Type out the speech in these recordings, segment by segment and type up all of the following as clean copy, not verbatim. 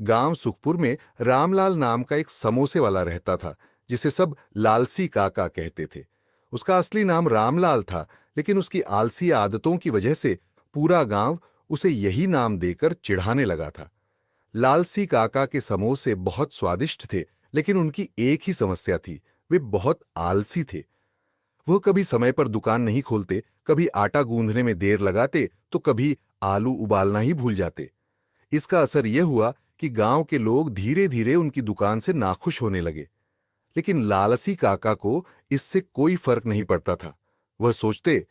गांव सुखपुर में रामलाल नाम का एक समोसे वाला रहता था, जिसे सब लालसी काका कहते थे। उसका असली नाम रामलाल था, लेकिन उसकी आलसी आदतों की वजह से पूरा गांव उसे यही नाम देकर चिढ़ाने लगा था। लालसी काका के समोसे बहुत स्वादिष्ट थे, लेकिन उनकी एक ही समस्या थी, वे बहुत आलसी थे। वह कभी समय पर दुकान नहीं खोलते, कभी आटा गूंधने में देर लगाते, तो कभी आलू उबालना ही भूल जाते। इसका असर यह हुआ कि गांव के लोग धीरे धीरे उनकी दुकान से नाखुश होने लगे। लेकिन लालसी काका को इससे कोई फर्क नहीं पड़ता था। वह सोचते,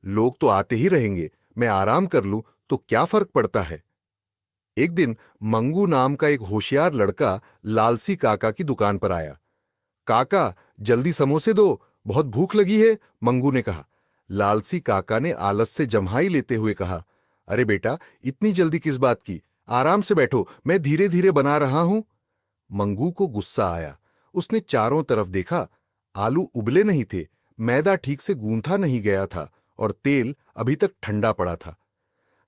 लोग तो आते ही रहेंगे, मैं आराम कर लूं तो क्या फर्क पड़ता है। एक दिन मंगू नाम का एक होशियार लड़का लालसी काका की दुकान पर आया। काका, जल्दी समोसे दो, बहुत भूख लगी है, मंगू ने कहा। लालसी काका ने आलस से जम्हाई लेते हुए कहा, अरे बेटा, इतनी जल्दी किस बात की, आराम से बैठो, मैं धीरे धीरे बना रहा हूं। मंगू को गुस्सा आया। उसने चारों तरफ देखा। आलू उबले नहीं थे, मैदा ठीक से गूंथा नहीं गया था और तेल अभी तक ठंडा पड़ा था।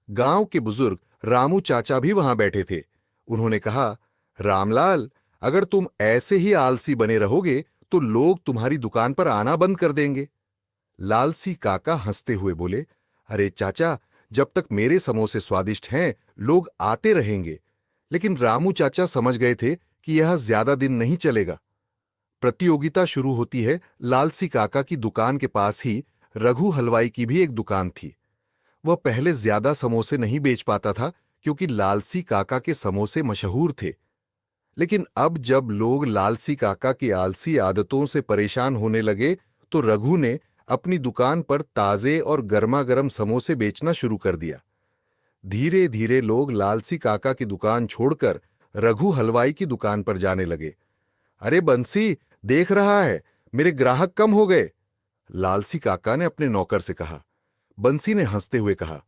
गांव के बुजुर्ग रामू चाचा भी वहां बैठे थे। उन्होंने कहा, रामलाल, अगर तुम ऐसे ही आलसी बने रहोगे तो लोग तुम्हारी दुकान पर आना बंद कर देंगे। लालसी काका हंसते हुए बोले, अरे चाचा, जब तक मेरे समोसे स्वादिष्ट हैं लोग आते रहेंगे। लेकिन रामू चाचा समझ गए थे कि यह ज्यादा दिन नहीं चलेगा। प्रतियोगिता शुरू होती है। लालसी काका की दुकान के पास ही रघु हलवाई की भी एक दुकान थी। वह पहले ज्यादा समोसे नहीं बेच पाता था, क्योंकि लालसी काका के समोसे मशहूर थे। लेकिन अब जब लोग लालसी काका की आलसी आदतों से परेशान होने लगे, तो रघु ने अपनी दुकान पर ताजे और गर्मा-गर्म समोसे बेचना शुरू कर दिया। धीरे धीरे लोग लालसी काका की दुकान छोड़कर रघु हलवाई की दुकान पर जाने लगे। अरे बंसी, देख रहा है, मेरे ग्राहक कम हो गए, लालसी काका ने अपने नौकर से कहा। बंसी ने हंसते हुए कहा,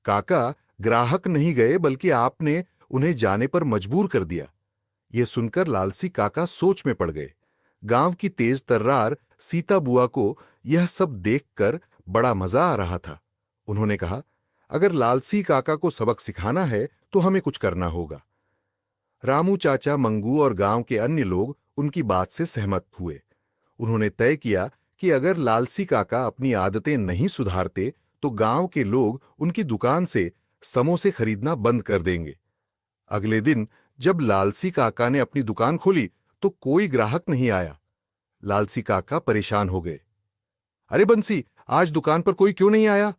काका, ग्राहक नहीं गए, बल्कि आपने उन्हें जाने पर मजबूर कर दिया। यह सुनकर लालसी काका सोच में पड़ गए। गांव की तेज तर्रार सीता बुआ को यह सब देखकर बड़ा मजा आ रहा था। उन्होंने कहा, अगर लालसी काका को सबक सिखाना है तो हमें कुछ करना होगा। रामू चाचा, मंगू और गांव के अन्य लोग उनकी बात से सहमत हुए। उन्होंने तय किया कि अगर लालसी काका अपनी आदतें नहीं सुधारते तो गांव के लोग उनकी दुकान से समोसे खरीदना बंद कर देंगे। अगले दिन जब लालसी काका ने अपनी दुकान खोली तो कोई ग्राहक नहीं आया। लालसी काका परेशान हो गए। अरे बंसी, आज दुकान पर कोई क्यों नहीं आया?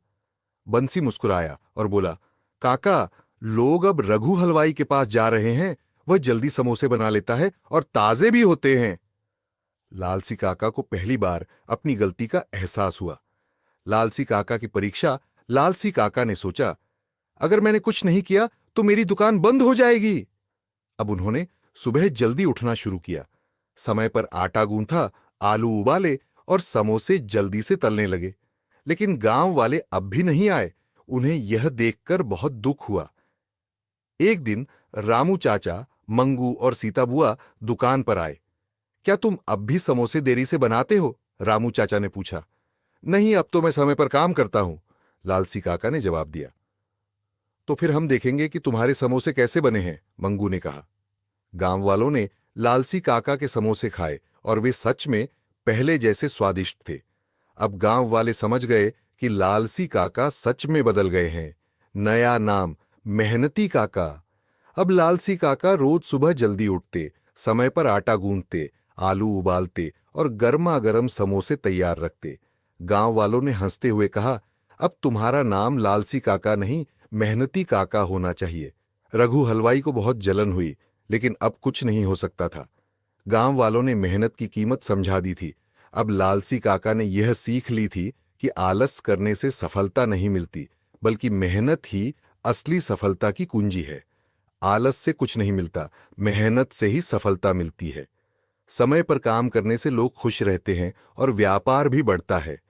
बंसी मुस्कुराया और बोला, काका, लोग अब रघु हलवाई के पास जा रहे हैं। वह जल्दी समोसे बना लेता है और ताजे भी होते हैं। लालसी काका को पहली बार अपनी गलती का एहसास हुआ। लालसी काका की परीक्षा। लालसी काका ने सोचा, अगर मैंने कुछ नहीं किया तो मेरी दुकान बंद हो जाएगी। अब उन्होंने सुबह जल्दी उठना शुरू किया, समय पर आटा गूंथा, आलू उबाले और समोसे जल्दी से तलने लगे। लेकिन गांव वाले अब भी नहीं आए। उन्हें यह देखकर बहुत दुख हुआ। एक दिन रामू चाचा, मंगू और सीता बुआ दुकान पर आए। क्या तुम अब भी समोसे देरी से बनाते हो? रामू चाचा ने पूछा। नहीं, अब तो मैं समय पर काम करता हूं, लालसी काका ने जवाब दिया। तो फिर हम देखेंगे कि तुम्हारे समोसे कैसे बने हैं, मंगू ने कहा। गांव वालों ने लालसी काका के समोसे खाए और वे सच में पहले जैसे स्वादिष्ट थे। अब गांव वाले समझ गए कि लालसी काका सच में बदल गए हैं। नया नाम, मेहनती काका। अब लालसी काका रोज सुबह जल्दी उठते, समय पर आटा गूंथते, आलू उबालते और गर्मा गर्म समोसे तैयार रखते। गांव वालों ने हंसते हुए कहा, अब तुम्हारा नाम लालसी काका नहीं, मेहनती काका होना चाहिए। रघु हलवाई को बहुत जलन हुई, लेकिन अब कुछ नहीं हो सकता था। गांव वालों ने मेहनत की कीमत समझा दी थी। अब लालसी काका ने यह सीख ली थी कि आलस करने से सफलता नहीं मिलती, बल्कि मेहनत ही असली सफलता की कुंजी है। आलस से कुछ नहीं मिलता, मेहनत से ही सफलता मिलती है। समय पर काम करने से लोग खुश रहते हैं और व्यापार भी बढ़ता है।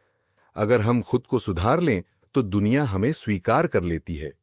अगर हम खुद को सुधार लें तो दुनिया हमें स्वीकार कर लेती है।